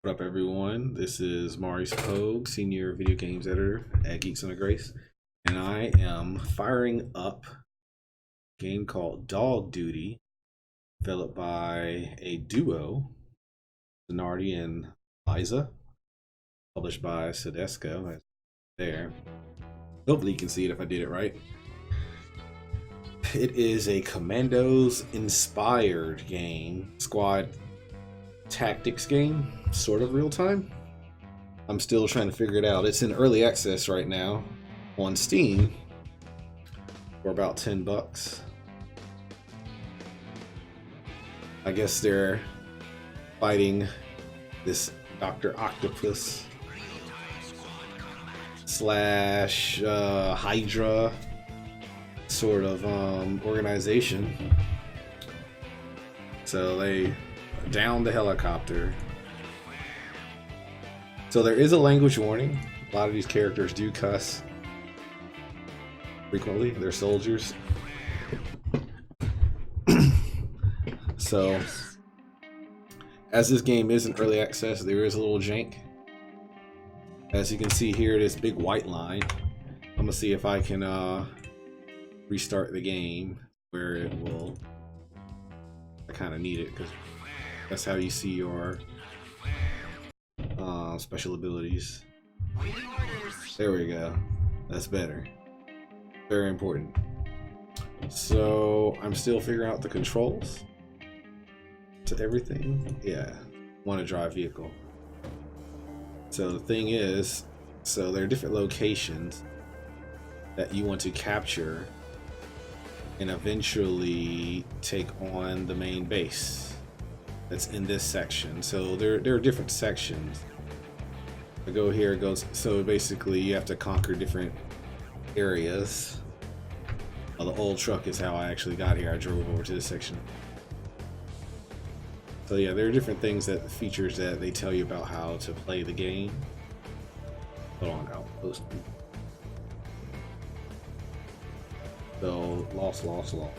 What up, everyone? This is Maurice, Senior Video Games Editor at Geeks and Grace, and I am firing up a game called Dog Duty, developed by a duo, Zanardi and Liza, published by Soedesco. There. Hopefully you can see it if I did it right. It is a Commandos-inspired game, squad tactics game, sort of real time. I'm still trying to figure it out. It's in early access right now on Steam for about $10. I guess they're fighting this Dr. Octopus slash Hydra sort of organization. So they down the helicopter. So there is a language warning. A lot of these characters do cuss frequently. They're soldiers. So as this game is in early access, there is a little jank. As you can see here, this big white line. I'm gonna see if I can restart the game where it will. I kind of need it because that's how you see your special abilities. There we go. That's better. Very important. So I'm still figuring out the controls to everything. Yeah, want to drive vehicle. So the thing is, so there are different locations that you want to capture and eventually take on the main base that's in this section. So there are different sections. I go here, it goes, so basically you have to conquer different areas. Well, the old truck is how I actually got here. I drove over to this section. So yeah, there are different things, that features that they tell you about how to play the game. Hold on, outpost. So lost. I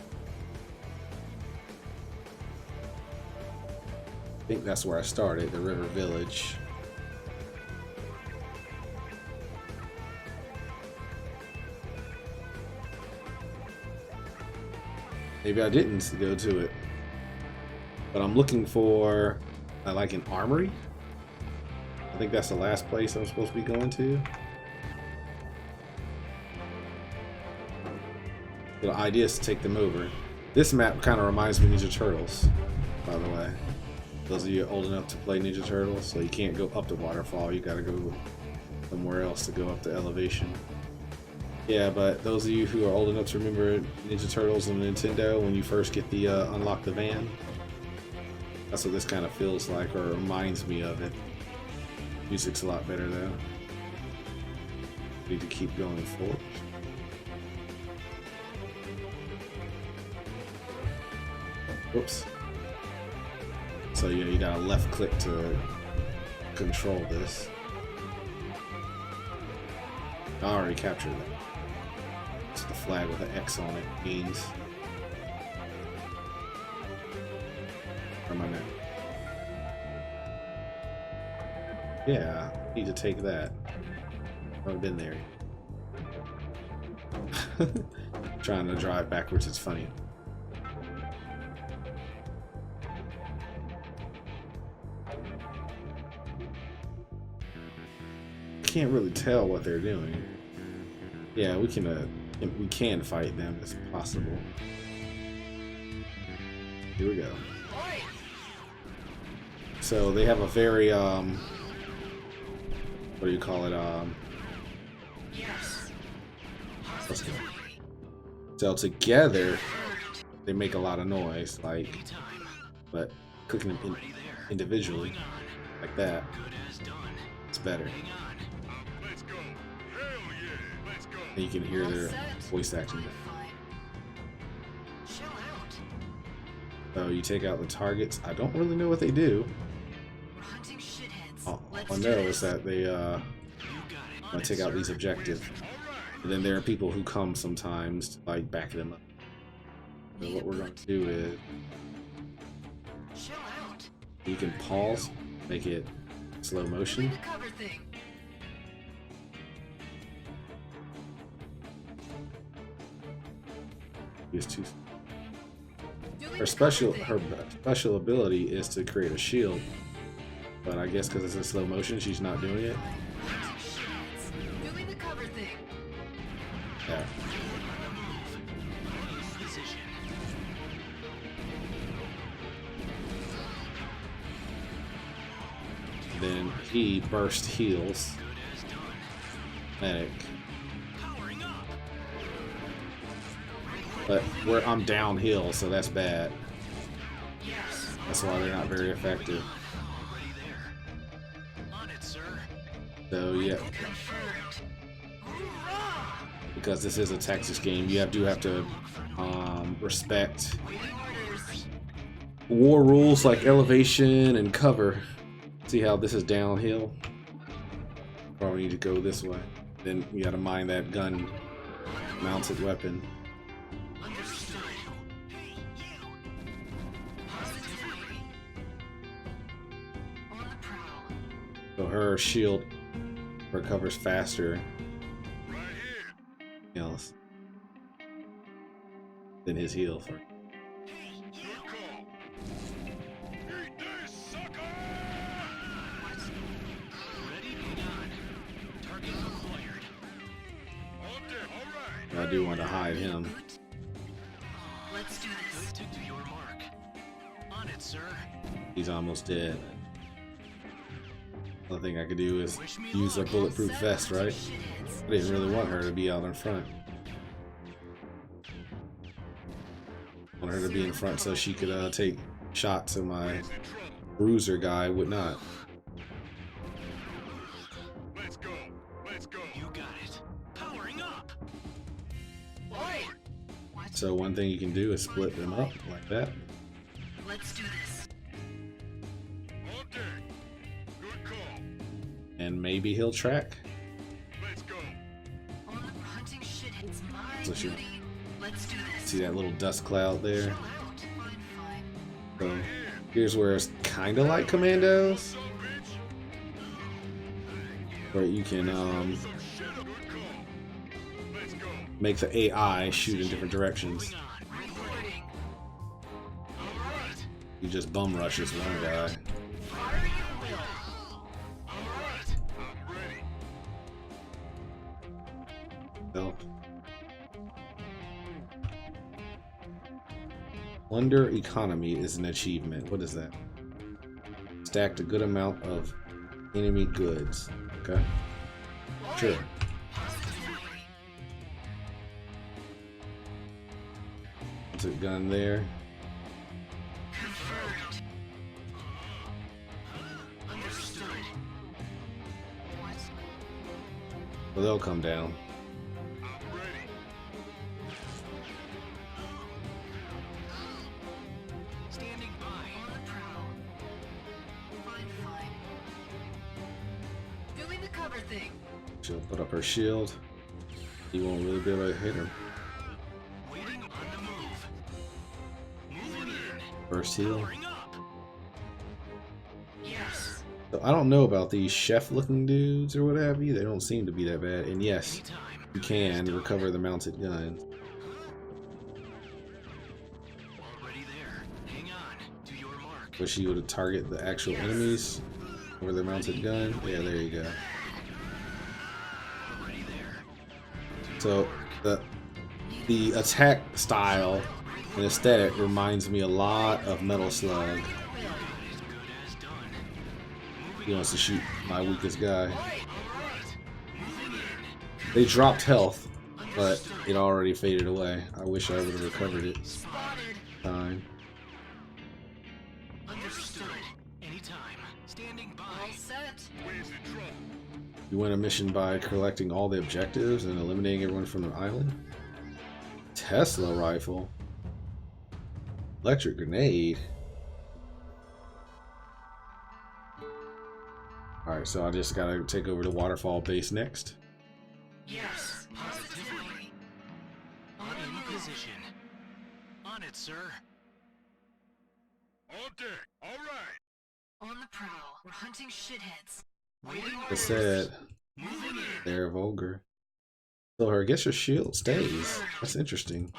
think that's where I started, the river village. Maybe I didn't go to it, but I'm looking for like an armory. I think that's the last place I'm supposed to be going to. The idea is to take them over. This map kind of reminds me of Ninja Turtles, by the way. Those of you old enough to play Ninja Turtles, so you can't go up the waterfall, you gotta go somewhere else to go up the elevation. Yeah, but those of you who are old enough to remember Ninja Turtles on Nintendo, when you first get the unlock the van, that's what this kind of feels like, or reminds me of it. Music's a lot better though. Need to keep going forward. Whoops. So yeah, you got a left click to control this. I already captured it. It's the flag with the X on it means. Where am I now? Yeah, need to take that. I've been there. Trying to drive backwards is funny. Can't really tell what they're doing. Yeah, we can fight them. It's possible. Here we go. So they have a very what do you call it? Let's go. So together they make a lot of noise, like, but clicking them individually like that, it's better. And you can hear their voice acting. So you take out the targets. I don't really know what they do. All I know is that they take out these objectives. And then there are people who come sometimes to like back them up. So what we're going to do is you can pause, make it slow motion. Use two. Her special ability is to create a shield, but I guess because it's in slow motion, she's not doing it. Yeah. Then he burst heals. Medic. But I'm downhill, so that's bad. That's why they're not very effective. So yeah, because this is a Texas game, you do have to respect war rules like elevation and cover. See how this is downhill? Probably need to go this way. Then you got to mine that gun mounted weapon. So her shield recovers faster than his heal for. I do want to hide him. Let's do this. To your mark. On it, sir. He's almost dead. Only thing I could do is use a bulletproof vest, right? I didn't really want her to be out in front. I want her to be in front so she could take shots so my bruiser guy would not. Let's go. Let's go. You got it. Powering up. So one thing you can do is split them up like that. Let's do this. Okay. Good call. And maybe he'll track. Let's go. Hunting shit hits my duty. Let's do this. See that little dust cloud there? So here's where it's kind of like Commandos, where you can make the AI shoot in different directions. You just bum rush this one guy. Help. Plunder economy is an achievement. What is that? Stacked a good amount of enemy goods. Okay. Sure. What's a gun there? Well, they'll come down. She'll put up her shield. He won't really be able to hit her. First heal. So I don't know about these chef-looking dudes or what have you. They don't seem to be that bad. And yes, you can recover the mounted gun. Wish you would have targeted the actual enemies over their mounted gun. Yeah, there you go. So the attack style and aesthetic reminds me a lot of Metal Slug. He wants to shoot my weakest guy. They dropped health, but it already faded away. I wish I would have recovered it. Time. You win a mission by collecting all the objectives and eliminating everyone from the island. Tesla rifle. Electric grenade. Alright, so I just gotta take over the waterfall base next. Yes, positively. In position. On it, sir. On deck. Alright. On the prowl. We're hunting shitheads. I said they're vulgar. So I guess your shield stays. That's interesting.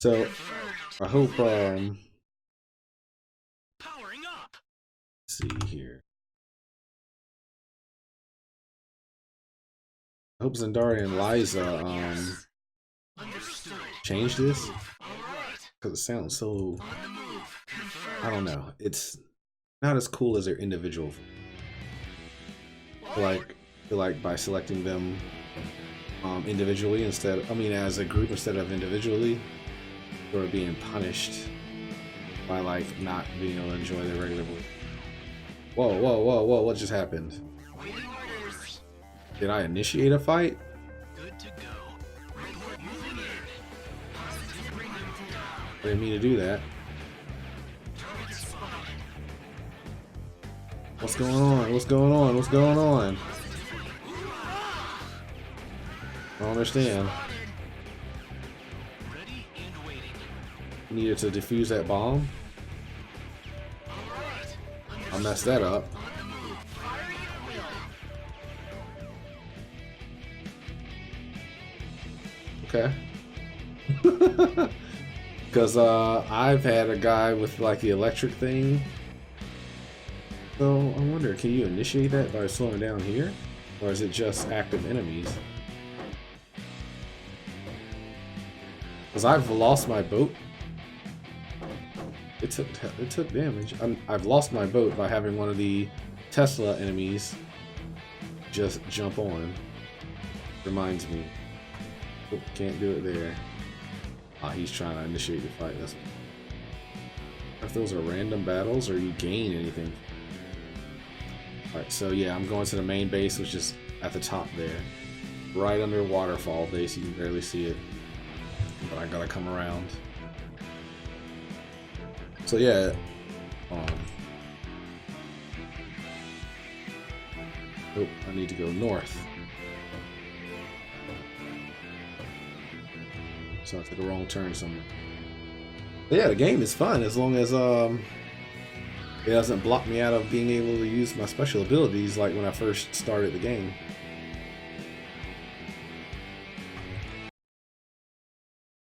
So I hope Powering up. let's see here. I hope Zanardi and Liza change this, because it sounds so, I don't know, it's not as cool as their individual. I feel like by selecting them individually instead, I mean as a group instead of individually, they're being punished by like not being able to enjoy their regular voice. Whoa, whoa, whoa, whoa, what just happened? Did I initiate a fight? Good to go. Moving in. I didn't mean to do that. What's going on? What's going on? What's going on? I don't understand. Ready and waiting. Needed to defuse that bomb. I messed that up. Okay. Because I've had a guy with like the electric thing. So I wonder, can you initiate that by slowing down here? Or is it just active enemies? Because I've lost my boat. It took damage. I've lost my boat by having one of the Tesla enemies just jump on. Reminds me. Oh, can't do it there. Ah, he's trying to initiate the fight. That's if those are random battles or you gain anything. Alright, so yeah, I'm going to the main base, which is at the top there. Right under waterfall base, you can barely see it. But I gotta come around. So yeah, oh, I need to go north. So I took a wrong turn somewhere. But yeah, the game is fun as long as it doesn't block me out of being able to use my special abilities like when I first started the game.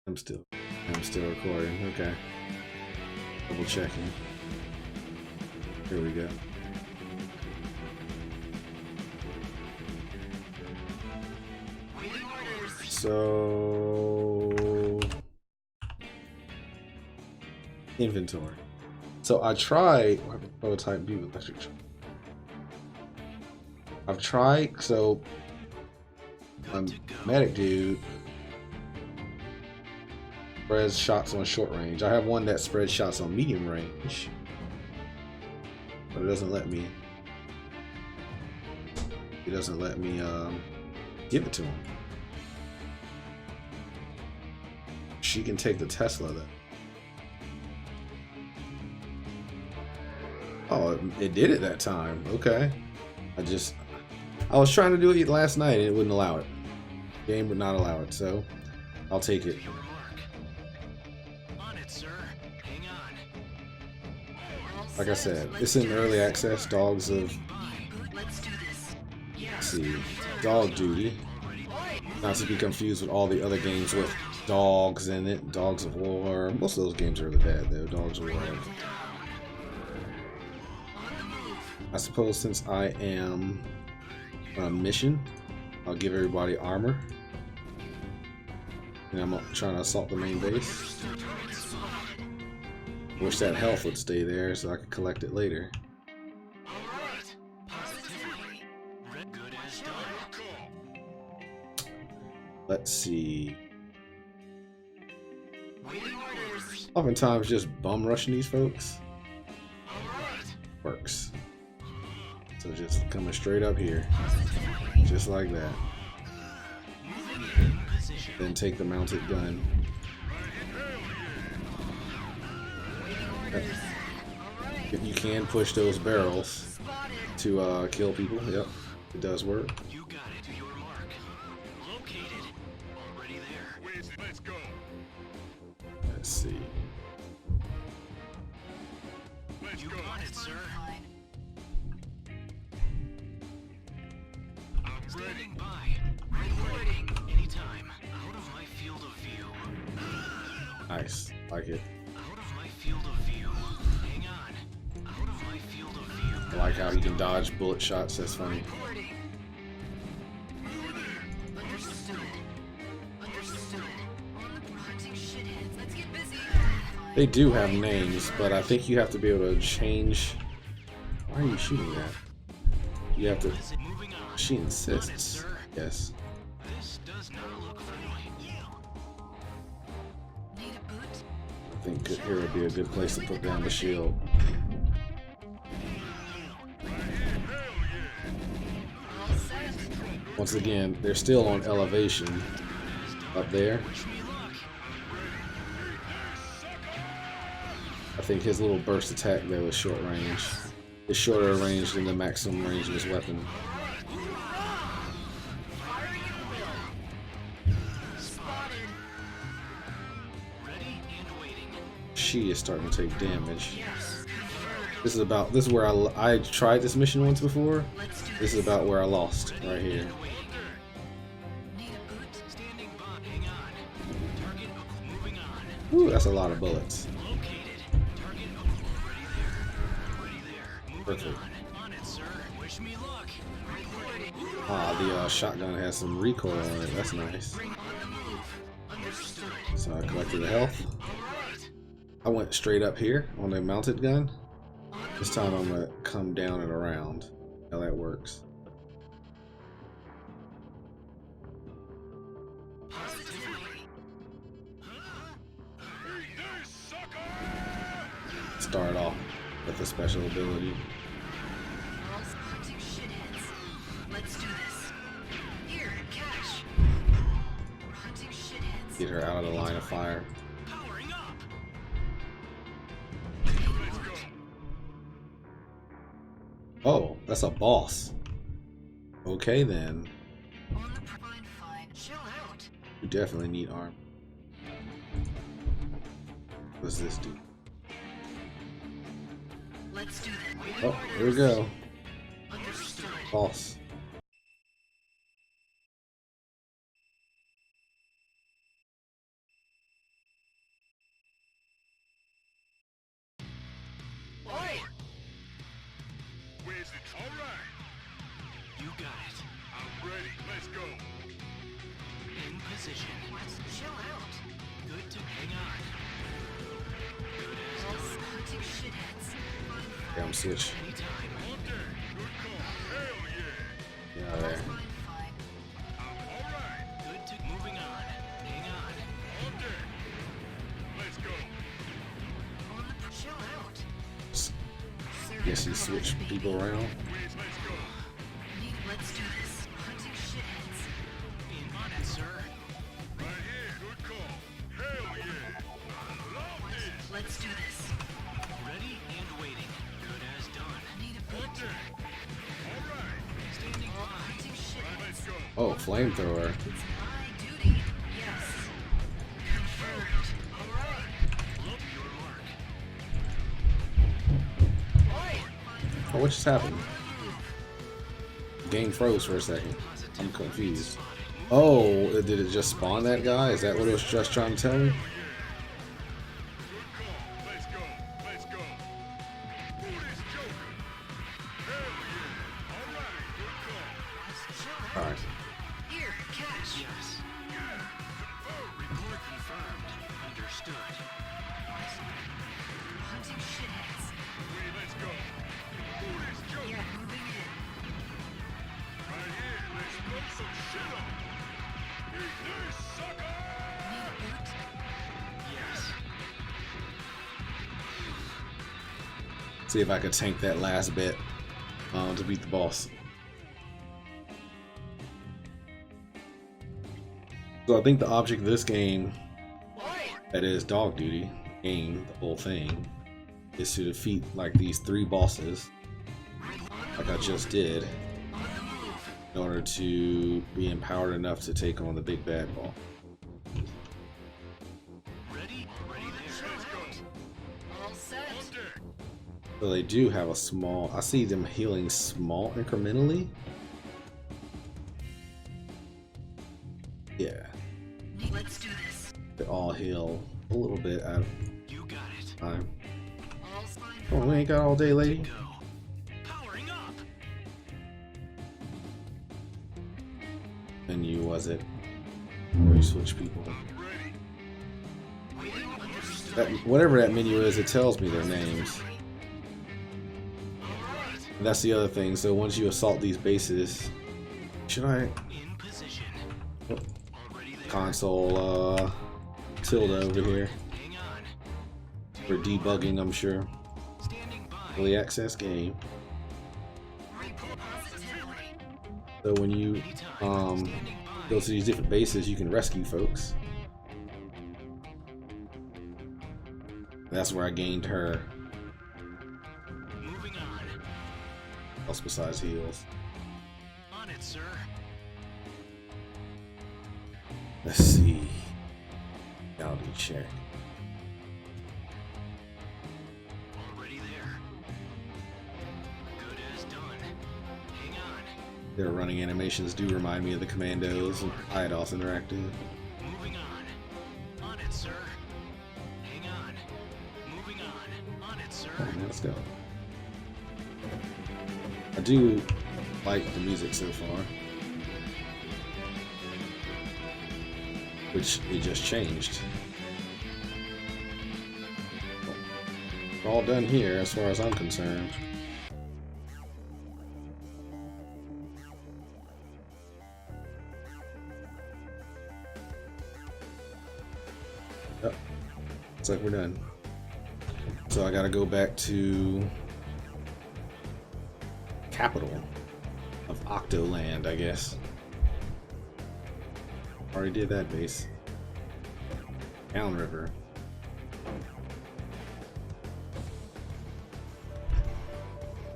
I'm still recording. Okay. Double checking. Here we go. So inventory. So I tried prototype B with electric. I've tried, so medic dude spreads shots on short range. I have one that spreads shots on medium range, but it doesn't let me. It doesn't let me give it to him. She can take the Tesla then. Oh, it did it that time. Okay. I was trying to do it last night and it wouldn't allow it. The game would not allow it, so I'll take it. On it, sir. Hang on. Like I said, it's in early access. Dogs of, let's see, Dog Duty. Not to be confused with all the other games with dogs in it. Dogs of War. Most of those games are really bad though. Dogs of War. I suppose since I am on a mission, I'll give everybody armor. And I'm trying to assault the main base. Wish that health would stay there so I could collect it later. Let's see. Oftentimes just bum rushing these folks works. So just coming straight up here. Just like that. Then take the mounted gun. You can push those barrels to kill people. Yep, it does work. You got it to your mark. Located. Already there. Let's go. Let's see. You got it, sir. Standing by. Reporting. Anytime. Out of my field of view. Nice, like it. Out of my field of view. Hang on. Out of my field of view. I like how he can dodge bullet shots. That's funny. Reporting. Understood. Understood. We're hunting shitheads. Let's get busy. They do have names, but I think you have to be able to change. Why are you shooting that? You have to. Moving on. She insists. Yes. This does not look friendly. Need a boot? I think here would be a good place to put down the shield. All set. Once again, they're still on elevation up there. I think his little burst attack there was short range. It's shorter range than the maximum range of his weapon. She is starting to take damage. This is where I tried this mission once before. This is about where I lost right here. Ooh, that's a lot of bullets. Perfect. Ah, the shotgun has some recoil on it. That's nice. So I collected the health. I went straight up here on the mounted gun. This time I'm gonna come down and around. How that works. Start off with the special ability. Hunting shitheads. Let's do this. Here, cash. We're hunting shitheads. Get her out of the line of fire. Powering up. Oh, that's a boss. Okay then. On the fine. Chill out. You definitely need armor. What's this do? Let's do this. Oh, here we go. Understood. Boss. Oi! Where's it? All right, You got it. I'm ready. Let's go. In position. Chill out. Good to hang on. Good as done. Hunting shitheads. Damn switch. Anytime. Okay, good call. Hell yeah. Yeah, there. Fine. All right. Good to moving on. Hang on. Okay. Let's go. Chill out. Guess you switch people around. Where's let's go? Let's do this. Hunting shitheads. On it, sir. Right here. Good call. Hell yeah. I love this. Let's do this. Ready and waiting. Good as done. Need a boot? Okay. All right. Standing by. Hunting Let's shitheads. go. Oh, flamethrower. It's my duty. Yes. Confirmed. All right. Look your mark. Oi! Oh, what just happened? The game froze for a second. I'm confused. Oh, did it just spawn that guy? Is that what it was just trying to tell me? Good call. Let's go. Let's go. Who this Joker? Hell yeah. All right. Good call. Chill out. Alright. Here, cash. Yes. Report confirmed. Understood. Hunting shitheads. Wait, let's go. Who this Joker? Yeah, moving in. Right here. Let's blow some shit up. Eat this, sucker. Need a boot? Yes. See if I could tank that last bit to beat the boss. So I think the object of this game, that is Dog Duty, game, the whole thing, is to defeat like these 3 bosses, like I just did, in order to be empowered enough to take on the big bad ball. Ready? Ready there. Let's go. All set. Okay. So they do have a small, I see them healing small incrementally. could all heal a little bit at You got it. a time. All signed Oh, we ain't got all day, lady. Go. Powering up. Menu was it? Where you switch people? That, whatever that menu is, it tells me their names. And that's the other thing. So once you assault these bases, should I In position. Already there. console tilde over here Hang on. for debugging? I'm sure. Standing by. Early access game. So when you Anytime. Standing by. go to these different bases, you can rescue folks. That's where I gained her. Moving on. Else besides heals. On it, sir. Let's see. Reality check. Already there. Good as done. Hang on. Their running animations do remind me of the Commandos and IDOS Interactive. Moving on. On it, sir. Hang on. Moving on. On it, sir. Alright, let's go. I do like the music so far. Which it just changed. We're all done here as far as I'm concerned. Yep. Looks like we're done. So I gotta go back to capital of Octoland, I guess. Already did that base. Downriver.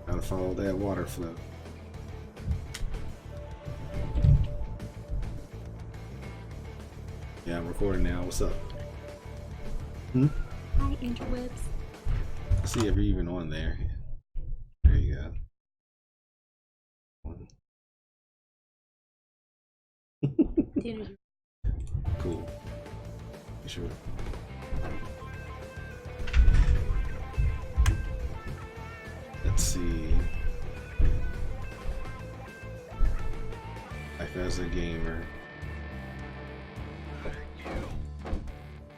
Gotta follow that water flow. Yeah, I'm recording now. What's up? Hi, interwebs. Let's see if you're even on there. There you go. Dinner. Cool. You sure? Let's see. Life as a gamer.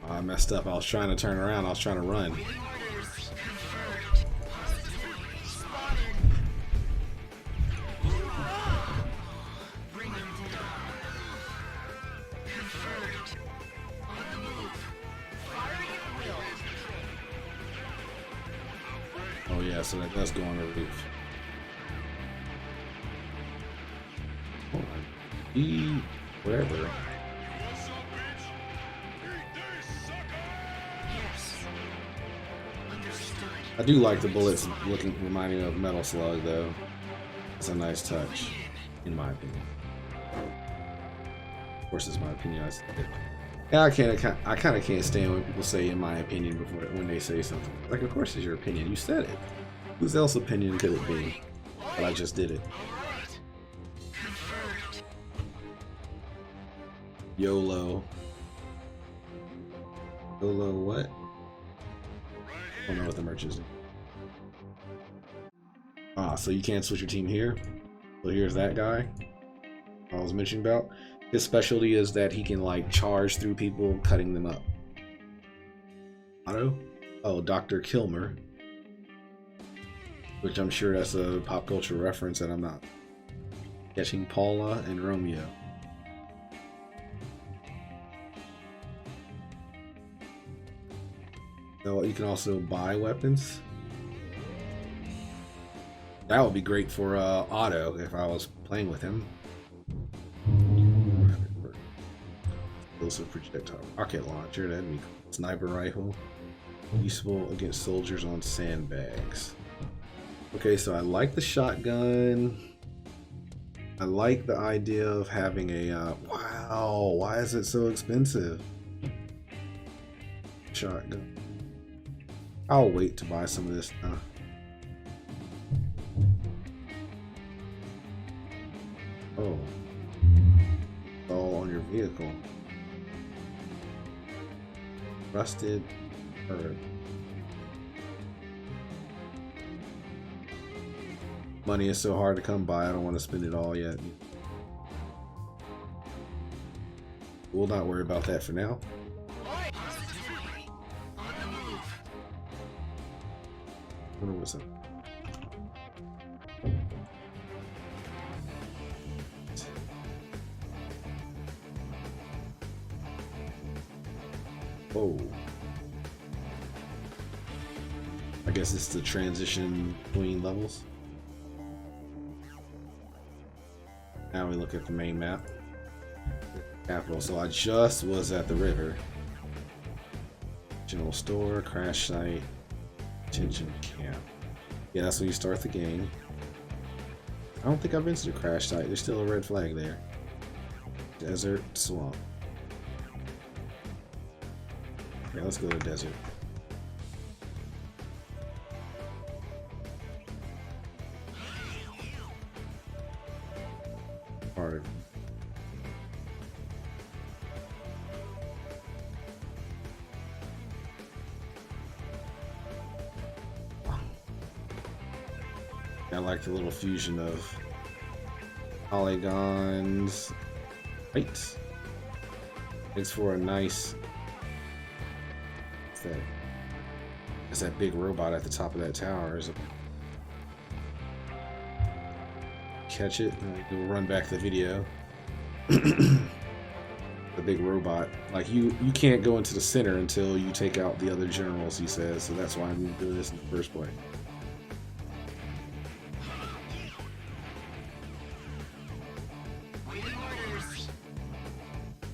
Oh, I messed up. I was trying to turn around. I was trying to run. orders confirmed. Positively spotted. Bring them down. Confirmed. On the move. Firing at will. Oh yeah, so that does go on the roof. Hold on. E whatever. What's up, bitch? Eat this, sucker! Yes. Understood. I do like the bullets looking reminding me of Metal Slug though. It's a nice touch, in my opinion. Of course, it's my opinion. Yeah, I kind of can't stand when people say "in my opinion" before when they say something. Like, of course, it's your opinion. You said it. Whose else's opinion could it be? But I just did it. Confirmed. YOLO. YOLO what? I don't know what the merch is. Ah, so you can't switch your team here. So here's that guy I was mentioning about. His specialty is that he can like charge through people, cutting them up. Otto? Oh, Dr. Kilmer. Which I'm sure that's a pop culture reference that I'm not catching. Paula and Romeo. So you can also buy weapons. That would be great for Otto if I was playing with him. Explosive projectile rocket launcher, that'd be cool. Sniper rifle. Useful against soldiers on sandbags. Okay, so I like the shotgun. I like the idea of having a wow, why is it so expensive? Shotgun. I'll wait to buy some of this stuff. Oh. All on your vehicle. Rusted herb. Money is so hard to come by, I don't want to spend it all yet. We'll not worry about that for now. Positively. On the move. I wonder what's up. Oh. I guess it's the transition between levels. Now we look at the main map. Capital. So I just was at the river. General store, crash site, detention camp. Yeah, that's when you start the game. I don't think I've been to the crash site. There's still a red flag there. Desert, swamp. Yeah, let's go to the desert. Hard. I like the little fusion of polygons. Right. It's for a nice. What's that? It's that big robot at the top of that tower. Is it? Catch it. We'll run back the video. The big robot. Like you can't go into the center until you take out the other generals. He says. So that's why I'm doing this in the first place.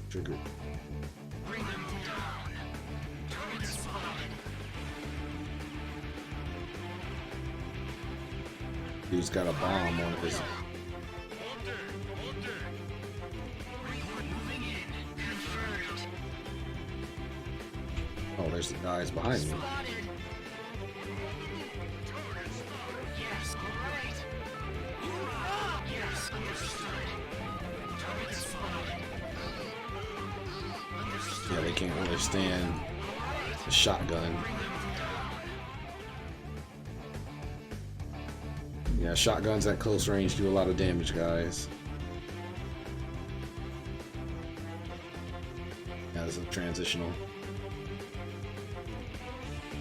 Trigger. Bring them down. Target spotted. Dude's got a bomb on his. Moving in. Confirmed. Oh, there's the guys behind me. Spotted. Yes, alright. Hoorah! Yes, understood. Target spotted. Yeah, they can't really stand the shotgun. Yeah, shotguns at close range do a lot of damage, guys. Yeah, there's a transitional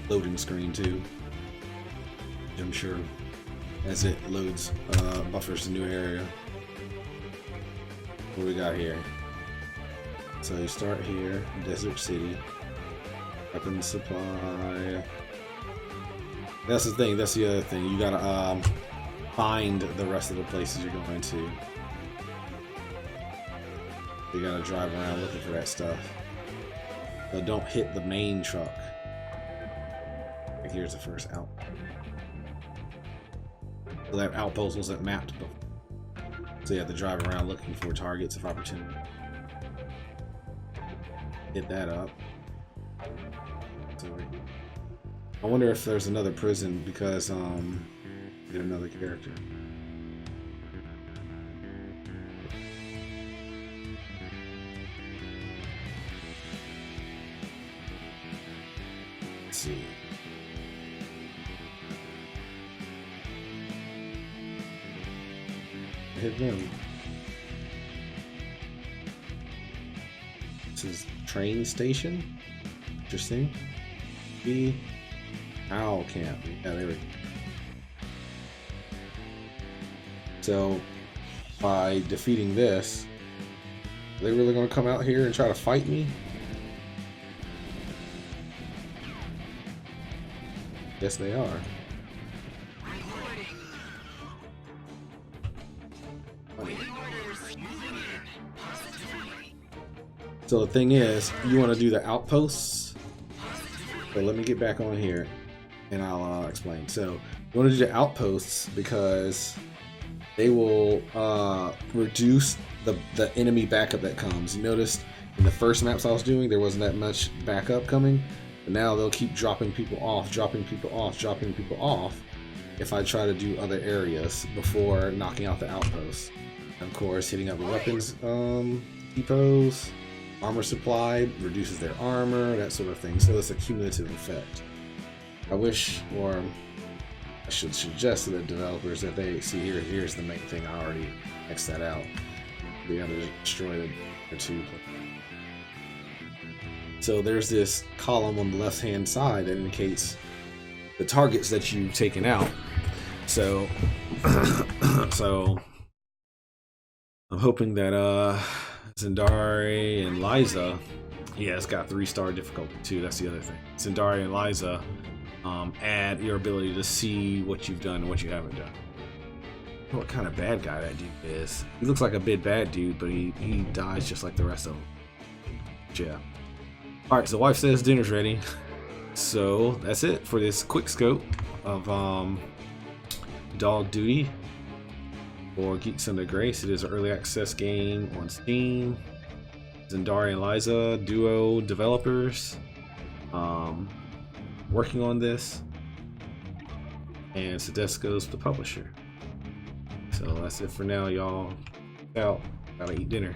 loading screen too. I'm sure as it loads, buffers the new area. What do we got here? So you start here, Desert City, weapon supply. That's the thing. That's the other thing. You gotta find the rest of the places you're going to. You gotta drive around looking for that stuff. But don't hit the main truck. Like here's the first out. So that outpost wasn't mapped before. So you have to drive around looking for targets of opportunity. Hit that up. So I wonder if there's another prison because get another character. Let's see. Hit them. This is train station. Interesting. B. Owl camp. Yeah, there we go. So, by defeating this, are they really going to come out here and try to fight me? Yes, they are. So the thing is, you want to do the outposts. So let me get back on here, and I'll explain. So you want to do the outposts because they will reduce the enemy backup that comes. You noticed in the first maps I was doing, there wasn't that much backup coming. But now they'll keep dropping people off, dropping people off, dropping people off if I try to do other areas before knocking out the outposts. Of course, hitting up the weapons depots. armor supplied, reduces their armor, that sort of thing. So it's a cumulative effect. I wish, or I should suggest to the developers that they see here's the main thing. I already X'd that out. We gotta destroy the two. So there's this column on the left hand side that indicates the targets that you've taken out. So so I'm hoping that Zanardi and Liza, yeah, it's got 3-star difficulty too. That's the other thing. Zanardi and Liza add your ability to see what you've done and what you haven't done. What kind of bad guy that dude is. He looks like a big bad dude, but he dies just like the rest of them. Yeah. Alright, so wife says dinner's ready. So that's it for this quick scope of Dog Duty for Geeks Under Grace. It is an early access game on Steam. Zanardi and Liza, duo developers, working on this, and Soedesco's the publisher. So that's it for now, y'all. Out. Gotta eat dinner.